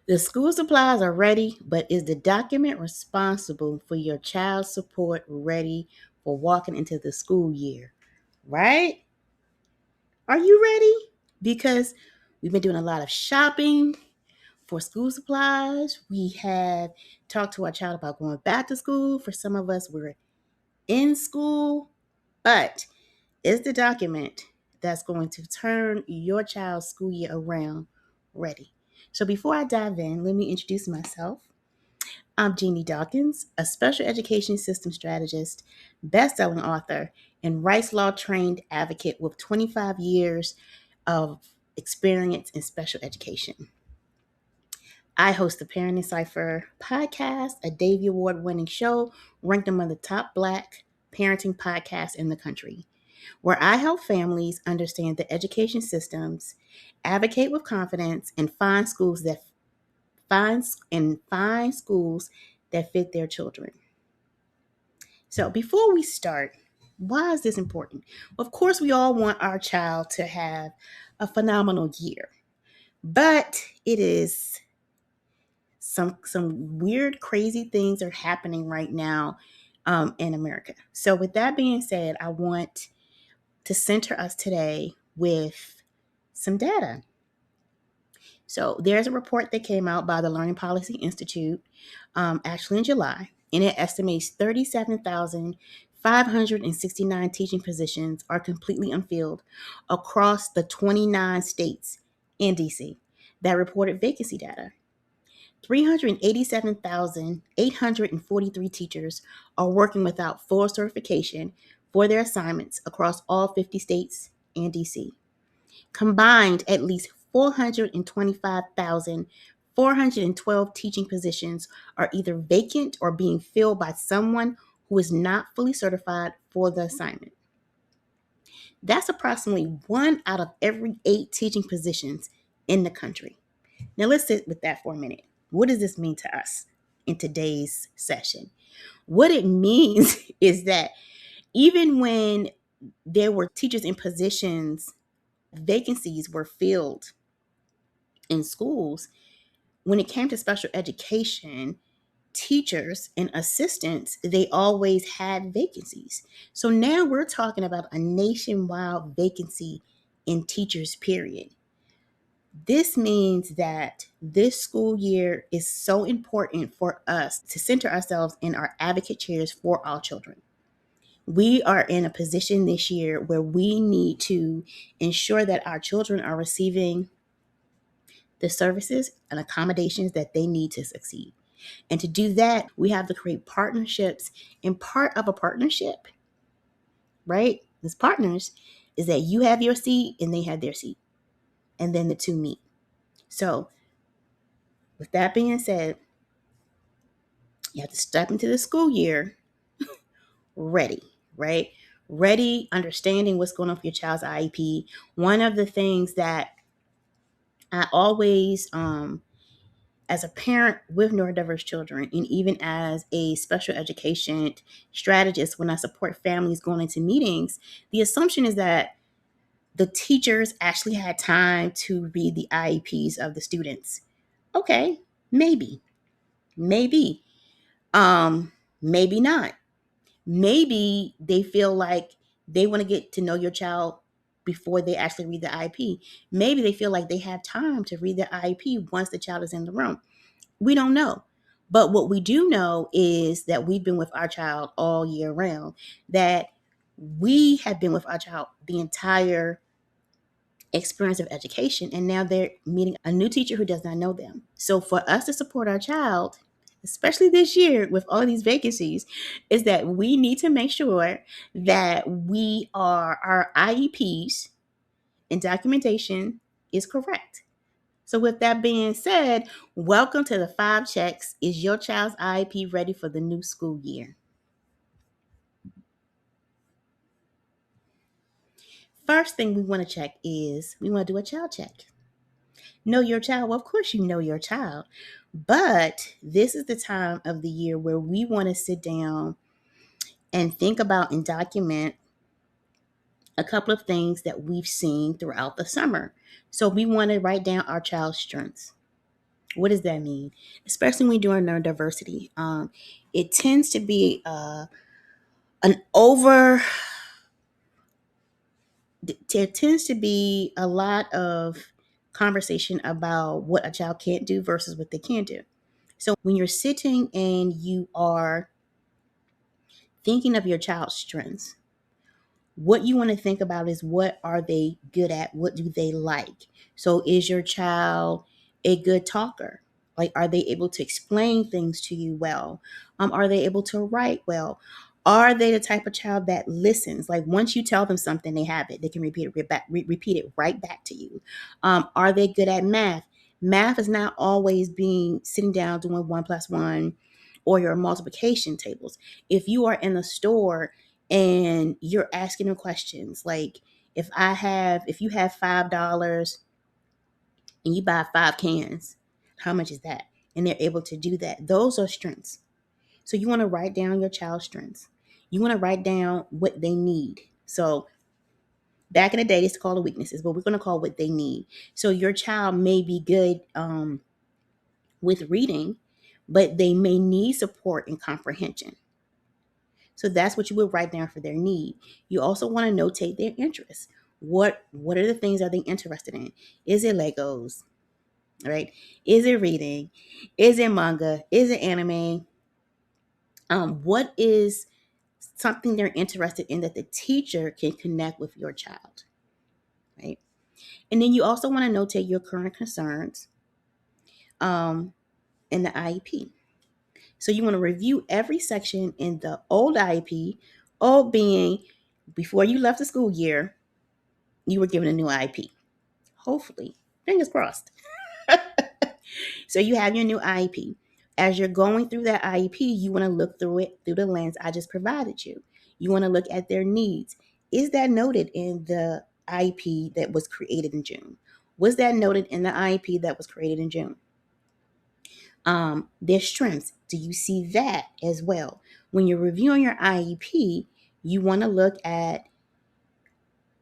The school supplies are ready, but is the document responsible for your child's support ready for walking into the school year? Right? Are you ready? Because we've been doing a lot of shopping for school supplies. We have talked to our child about going back to school. For some of us, we're in school, but is the document that's going to turn your child's school year around ready? So before I dive in, let me introduce myself. I'm Jeannie Dawkins, a special education system strategist, best-selling author, and Rice Law trained advocate with 25 years of experience in special education. I host the Parenting Cipher podcast, a Davie Award winning show ranked among the top Black parenting podcasts in the country, where I help families understand the education systems, advocate with confidence, and find schools that fit their children. So before we start, why is this important? Of course, we all want our child to have a phenomenal year, but it is some weird, crazy things are happening right now in America. So with that being said, I want to center us today with some data. So there's a report that came out by the Learning Policy Institute actually in July, and it estimates 37,569 teaching positions are completely unfilled across the 29 states in DC that reported vacancy data. 387,843 teachers are working without full certification for their assignments across all 50 states and DC. Combined, at least 425,412 teaching positions are either vacant or being filled by someone who is not fully certified for the assignment. That's approximately 1 out of every 8 teaching positions in the country. Now let's sit with that for a minute. What does this mean to us in today's session? What it means is that even when there were teachers in positions, vacancies were filled in schools, when it came to special education, teachers and assistants, they always had vacancies. So now we're talking about a nationwide vacancy in teachers, period. This means that this school year is so important for us to center ourselves in our advocate chairs for our children. We are in a position this year where we need to ensure that our children are receiving the services and accommodations that they need to succeed. And to do that, we have to create partnerships. And part of a partnership, right, as partners, is that you have your seat and they have their seat. And then the two meet. So with that being said, you have to step into the school year ready, right? Ready, understanding what's going on for your child's IEP. One of the things that I always, as a parent with neurodiverse children, and even as a special education strategist, when I support families going into meetings, the assumption is that the teachers actually had time to read the IEPs of the students. Okay, maybe, maybe, maybe not. Maybe they feel like they want to get to know your child before they actually read the IEP. Maybe they feel like they have time to read the IEP once the child is in the room. We don't know. But what we do know is that we've been with our child all year round, that we have been with our child the entire experience of education, and now they're meeting a new teacher who does not know them. So for us to support our child, especially this year with all of these vacancies, is that we need to make sure that our IEPs and documentation is correct. So with that being said, welcome to the 5 checks. Is your child's IEP ready for the new school year? First thing we want to check is we want to do a child check. Know your child. Well, of course you know your child, but this is the time of the year where we want to sit down and think about and document a couple of things that we've seen throughout the summer. So we want to write down our child's strengths. What does that mean? Especially when you're doing neurodiversity. It tends to be an over there tends to be a lot of conversation about what a child can't do versus what they can do. So when you're sitting and you are thinking of your child's strengths, what you want to think about is what are they good at? What do they like? So is your child a good talker? Like, are they able to explain things to you well? Are they able to write well? Are they the type of child that listens? Like, once you tell them something, they have it. They can repeat it right back to you. Are they good at math? Math is not always being sitting down doing 1+1 or your multiplication tables. If you are in the store and you're asking them questions like, if you have $5 and you buy 5 cans, how much is that? And they're able to do that. Those are strengths. So you want to write down your child's strengths. You want to write down what they need. So back in the day, they used to call it weaknesses, but we're going to call what they need. So your child may be good with reading, but they may need support in comprehension. So that's what you would write down for their need. You also want to notate their interests. What are the things are they interested in? Is it Legos? Right? Is it reading? Is it manga? Is it anime? What is something they're interested in that the teacher can connect with your child? Right? And then you also want to notate your current concerns in the IEP. So you want to review every section in the old IEP, old being before you left the school year, you were given a new IEP. Hopefully, fingers crossed. So you have your new IEP. As you're going through that IEP, you want to look through it through the lens I just provided you. You want to look at their needs. Is that noted in the IEP that was created in June? Was that noted in the IEP that was created in June? Their strengths. Do you see that as well? When you're reviewing your IEP, you want to look at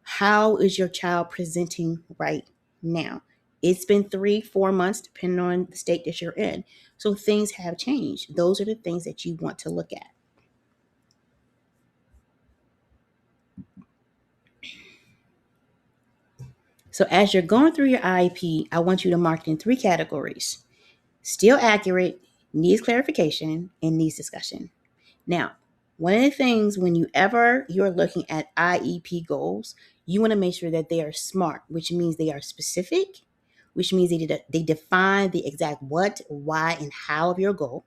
how is your child presenting right now. It's been 3-4 months, depending on the state that you're in. So things have changed. Those are the things that you want to look at. So as you're going through your IEP, I want you to mark it in 3 categories: still accurate, needs clarification, and needs discussion. Now, one of the things whenever you're looking at IEP goals, you want to make sure that they are SMART, which means they are specific, which means they define the exact what, why, and how of your goal,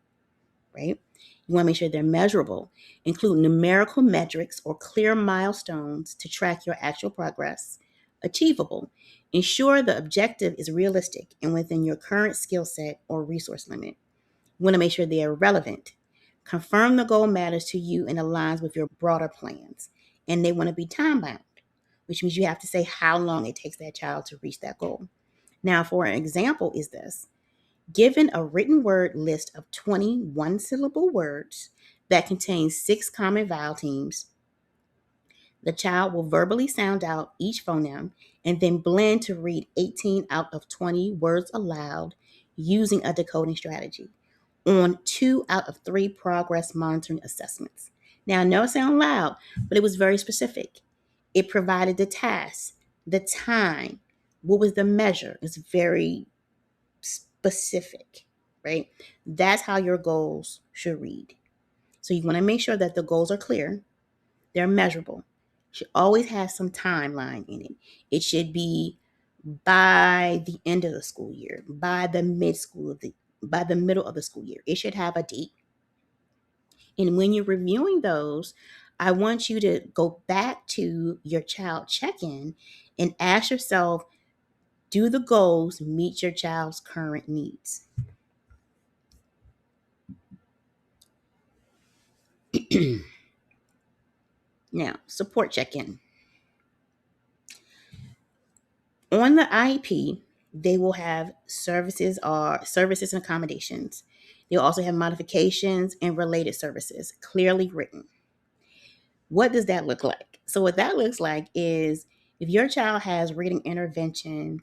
right? You want to make sure they're measurable, include numerical metrics or clear milestones to track your actual progress. Achievable, ensure the objective is realistic and within your current skill set or resource limit. You want to make sure they are relevant. Confirm the goal matters to you and aligns with your broader plans. And they want to be time bound, which means you have to say how long it takes that child to reach that goal. Now, for an example, is this: given a written word list of 20 one-syllable words that contains 6 common vowel teams, the child will verbally sound out each phoneme and then blend to read 18 out of 20 words aloud using a decoding strategy on 2 out of 3 progress monitoring assessments. Now, I know it sounds loud, but it was very specific. It provided the task, the time, what was the measure. It's very specific, right? That's how your goals should read. So you want to make sure that the goals are clear, they're measurable. Should always have some timeline in it. It should be by the end of the school year, by the middle of the school year. It should have a date. And when you're reviewing those, I want you to go back to your child check-in and ask yourself, do the goals meet your child's current needs? Now, support check-in. On the IEP, they will have services and accommodations. They'll also have modifications and related services clearly written. What does that look like? So what that looks like is if your child has reading intervention,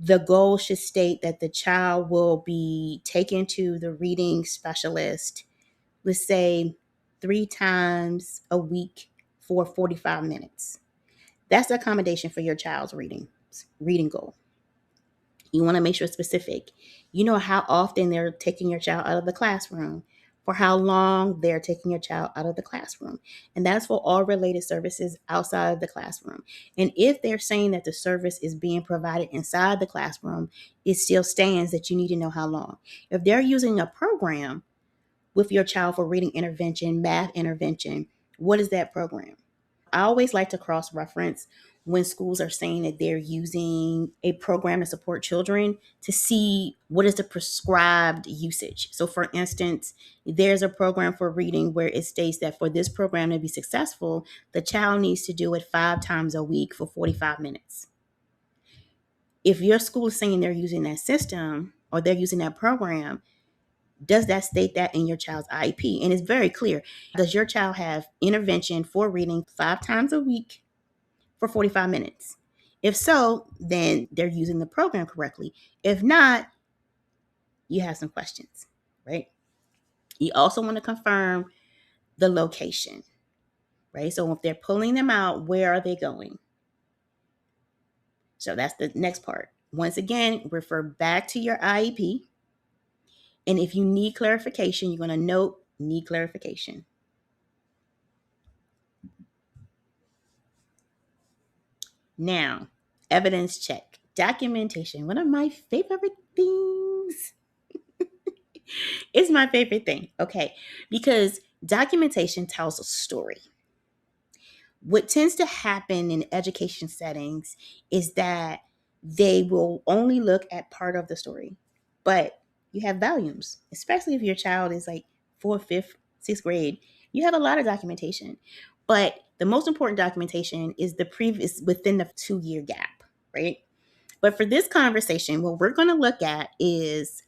The goal should state that the child will be taken to the reading specialist, let's say 3 times a week for 45 minutes. That's the accommodation for your child's reading goal. You want to make sure it's specific. You know how often they're taking your child out of the classroom, for how long they're taking your child out of the classroom. And that's for all related services outside of the classroom. And if they're saying that the service is being provided inside the classroom, it still stands that you need to know how long. If they're using a program with your child for reading intervention, math intervention, what is that program? I always like to cross-reference when schools are saying that they're using a program to support children to see what is the prescribed usage. So for instance, there's a program for reading where it states that for this program to be successful, the child needs to do it 5 times a week for 45 minutes. If your school is saying they're using that system or they're using that program, does that state that in your child's IEP? And it's very clear. Does your child have intervention for reading 5 times a week for 45 minutes? If so, then they're using the program correctly. If not, you have some questions, right? You also want to confirm the location, right? So if they're pulling them out, where are they going? So that's the next part. Once again, refer back to your IEP. And if you need clarification, you're going to note need clarification. Now, evidence check. Documentation, one of my favorite things. It's my favorite thing, okay? Because documentation tells a story. What tends to happen in education settings is that they will only look at part of the story, but you have volumes, especially if your child is like 4th, 5th, 6th grade. You have a lot of documentation, but the most important documentation is the previous within the 2-year gap, right? But for this conversation, what we're going to look at is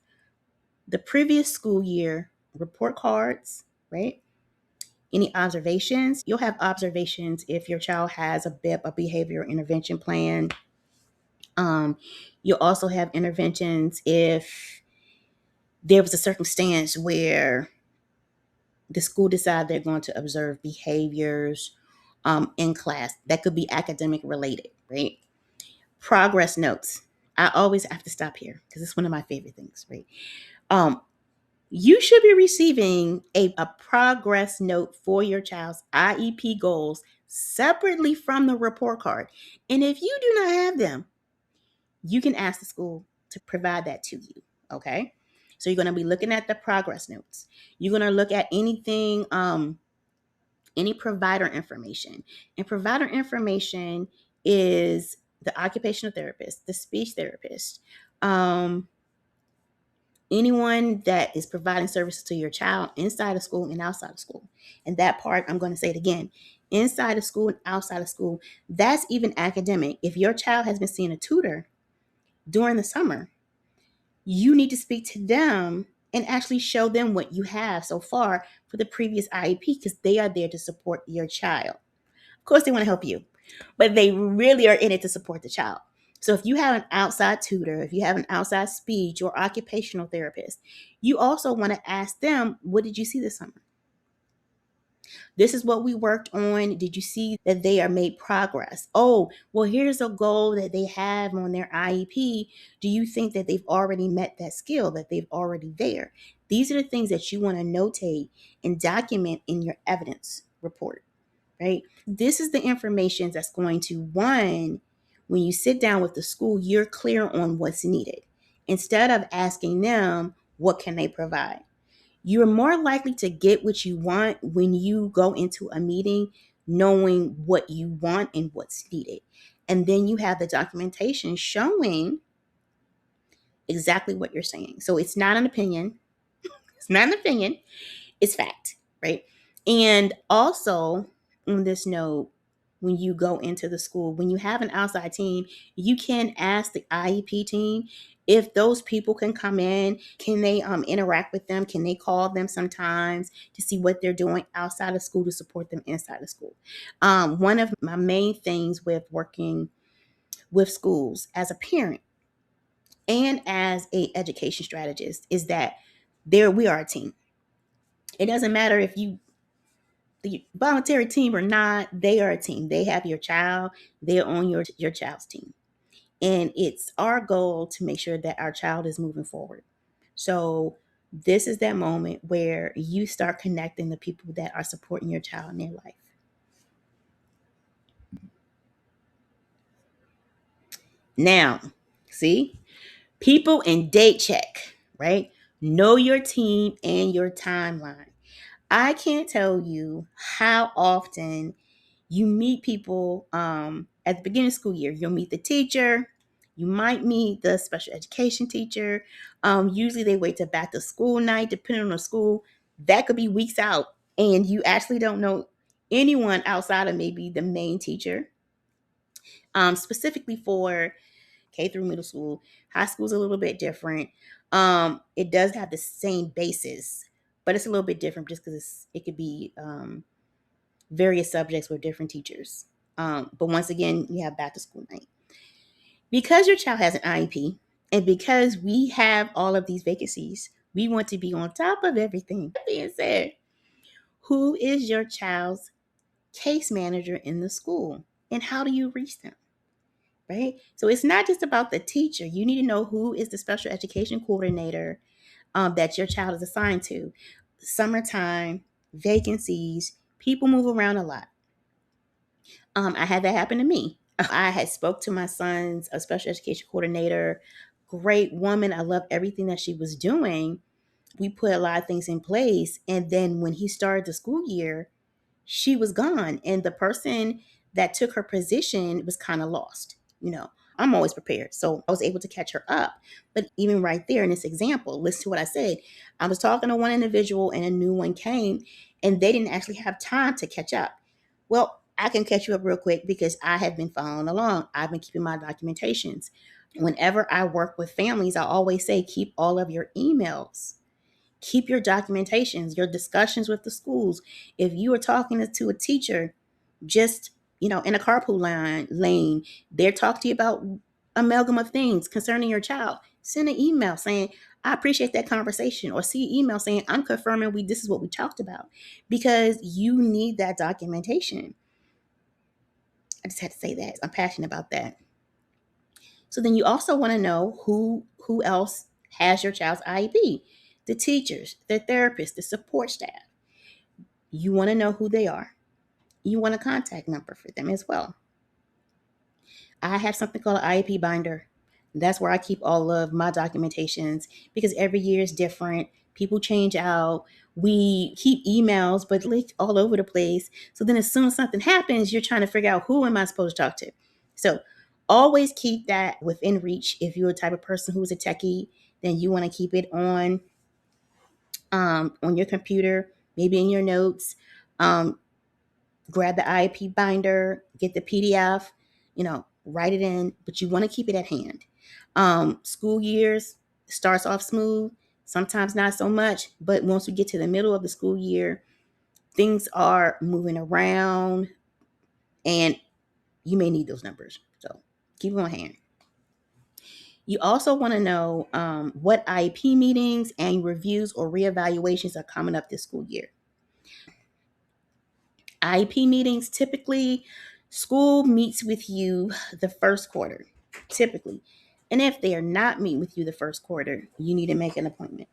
the previous school year report cards, right? Any observations? You'll have observations if your child has a BIP, a behavior intervention plan. You'll also have interventions if there was a circumstance where the school decided they're going to observe behaviors in class. That could be academic related, right? Progress notes. I always have to stop here because it's one of my favorite things, right? You should be receiving a progress note for your child's IEP goals separately from the report card. And if you do not have them, you can ask the school to provide that to you, okay? So you're going to be looking at the progress notes. You're going to look at anything, any provider information. And provider information is the occupational therapist, the speech therapist, anyone that is providing services to your child inside of school and outside of school. And that part, I'm going to say it again, inside of school and outside of school, that's even academic. If your child has been seeing a tutor during the summer, you need to speak to them and actually show them what you have so far for the previous IEP because they are there to support your child. Of course, they want to help you, but they really are in it to support the child. So if you have an outside tutor, if you have an outside speech or occupational therapist, you also want to ask them, what did you see this summer? This is what we worked on. Did you see that they are made progress? Oh, well, here's a goal that they have on their IEP. Do you think that they've already met that skill, that they've already there? These are the things that you want to notate and document in your evidence report, right? This is the information that's going to, one, when you sit down with the school, you're clear on what's needed. Instead of asking them, what can they provide? You're more likely to get what you want when you go into a meeting knowing what you want and what's needed. And then you have the documentation showing exactly what you're saying. So it's not an opinion. It's not an opinion. It's fact, right? And also on this note, when you go into the school, when you have an outside team, you can ask the IEP team if those people can come in. Can they interact with them? Can they call them sometimes to see what they're doing outside of school to support them inside of school? One of my main things with working with schools as a parent and as a education strategist is that we are a team. It doesn't matter if you the voluntary team or not, they are a team. They have your child, they're on your child's team. And it's our goal to make sure that our child is moving forward. So this is that moment where you start connecting the people that are supporting your child in their life. Now, see, people and date check, right? Know your team and your timeline. I can't tell you how often you meet people at the beginning of school year. You'll meet the teacher. You might meet the special education teacher. Usually they wait till back to school night, depending on the school. That could be weeks out. And you actually don't know anyone outside of maybe the main teacher. Specifically for K through middle school. High school is a little bit different. It does have the same basis, but it's a little bit different just because it could be various subjects with different teachers. But once again, you have back to school night. Because your child has an IEP and because we have all of these vacancies, we want to be on top of everything. That being said, who is your child's case manager in the school and how do you reach them? Right? So it's not just about the teacher. You need to know who is the special education coordinator that your child is assigned to. Summertime, vacancies, people move around a lot. I had that happen to me. I had spoke to my son's special education coordinator, great woman. I love everything that she was doing. We put a lot of things in place. And then when he started the school year, she was gone. And the person that took her position was kind of lost. I'm always prepared. So I was able to catch her up. But even right there in this example, listen to what I said. I was talking to one individual and a new one came and they didn't actually have time to catch up. Well, I can catch you up real quick because I have been following along. I've been keeping my documentations. Whenever I work with families, I always say keep all of your emails. Keep your documentations, your discussions with the schools. If you are talking to a teacher, just in a carpool lane, they're talking to you about amalgam of things concerning your child. Send an email saying, I appreciate that conversation, or see an email saying, I'm confirming this is what we talked about, because you need that documentation. I just had to say that. I'm passionate about that. So then you also want to know who else has your child's IEP. The teachers, the therapists, the support staff. You want to know who they are. You want a contact number for them as well. I have something called an IEP binder. That's where I keep all of my documentations because every year is different. People change out. We keep emails, but leak all over the place. So then as soon as something happens, you're trying to figure out who am I supposed to talk to. So always keep that within reach. If you're a type of person who's a techie, then you want to keep it on your computer, maybe in your notes. Grab the IEP binder, get the PDF, write it in, but you want to keep it at hand. School years starts off smooth, sometimes not so much, but once we get to the middle of the school year, things are moving around and you may need those numbers. So keep them on hand. You also want to know what IEP meetings, annual reviews, or reevaluations are coming up this school year. IEP meetings, typically school meets with you the first quarter, typically. And if they are not meeting with you the first quarter, you need to make an appointment.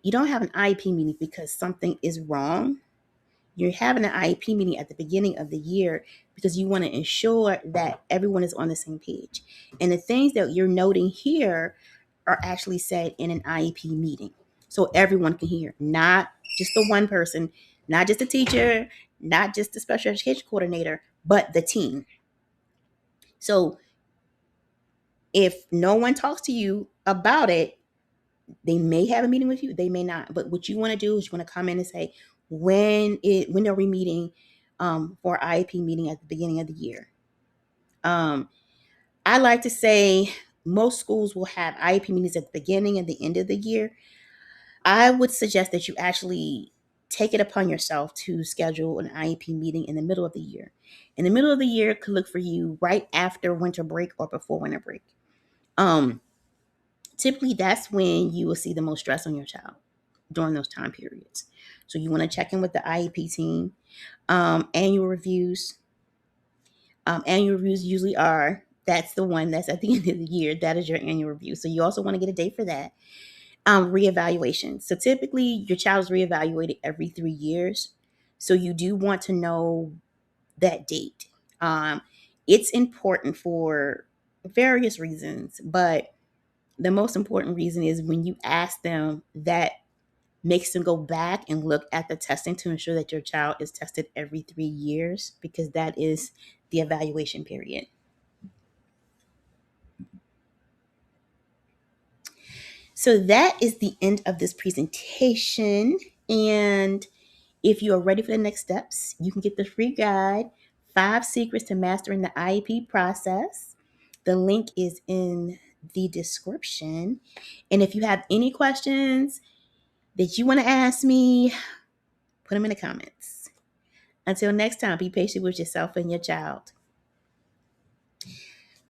You don't have an IEP meeting because something is wrong. You're having an IEP meeting at the beginning of the year because you want to ensure that everyone is on the same page. And the things that you're noting here are actually said in an IEP meeting. So everyone can hear, not just the one person, not just the teacher, not just the special education coordinator, but the team. So if no one talks to you about it, they may have a meeting with you, they may not. But what you want to do is you want to come in and say, when are we meeting for IEP meeting at the beginning of the year? I like to say most schools will have IEP meetings at the beginning and the end of the year. I would suggest that you actually take it upon yourself to schedule an IEP meeting in the middle of the year. In the middle of the year could look for you right after winter break or before winter break. Typically that's when you will see the most stress on your child during those time periods. So you want to check in with the IEP team. Annual reviews. Annual reviews usually are, that's the one that's at the end of the year. That is your annual review. So you also want to get a date for that. Reevaluation. So typically your child is reevaluated every 3 years. So you do want to know that date. It's important for various reasons, but the most important reason is when you ask them, that makes them go back and look at the testing to ensure that your child is tested every 3 years, because that is the evaluation period. So that is the end of this presentation. And if you are ready for the next steps, you can get the free guide, 5 Secrets to Mastering the IEP Process. The link is in the description. And if you have any questions that you want to ask me, put them in the comments. Until next time, be patient with yourself and your child.